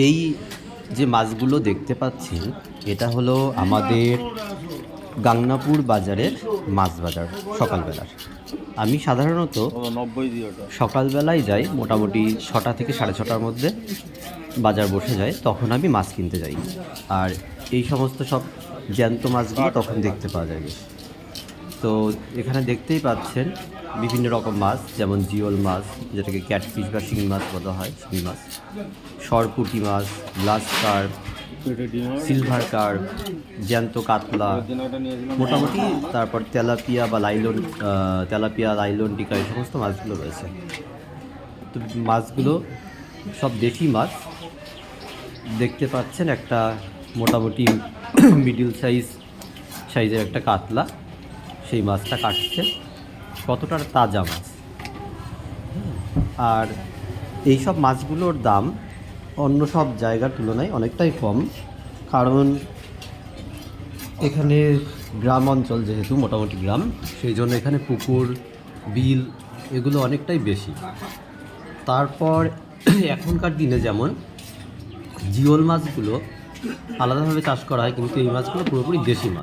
এই যে মাছগুলো দেখতে পাচ্ছেন এটা হলো আমাদের গাংনাপুর বাজারের মাছ বাজার সকালবেলার। আমি সাধারণত সকালবেলায় যাই, মোটামুটি 6টা থেকে 6:30টার মধ্যে বাজার বসে যায়, তখন আমি মাছ কিনতে যাই। আর এই সমস্ত সব জ্যান্ত মাছগুলো তখন দেখতে পাওয়া যায় বেশ। তো এখানে দেখতেই পাচ্ছেন বিভিন্ন রকম মাছ, যেমন জিওল মাছ, যেটাকে ক্যাটফিশ বা শিঙি মাছ বলা হয়, শিঙি মাছ, সরপুঁটি মাছ, গ্লাস কার্প, সিলভার কার্প, জ্যান্ত কাতলা, মোটামুটি তারপর তেলাপিয়া বা লাইলন টিকা, এই সমস্ত মাছগুলো রয়েছে। তো মাছগুলো সব দেশি মাছ। দেখতে পাচ্ছেন একটা মোটামুটি মিডিল সাইজের একটা কাতলা, সেই মাছটা কাটছে। কতটা তাজা মাছ! আর এই সব মাছগুলোর দাম অন্য সব জায়গার তুলনায় অনেকটাই কম, কারণ এখানে গ্রাম অঞ্চল, যেহেতু মোটামুটি গ্রাম, সেই জন্য এখানে পুকুর, বিল এগুলো অনেকটাই বেশি। তারপর এখনকার দিনে যেমন জিওল মাছগুলো আলাদাভাবে চাষ করা হয়, কিন্তু এই মাছগুলো পুরোপুরি দেশি মাছ।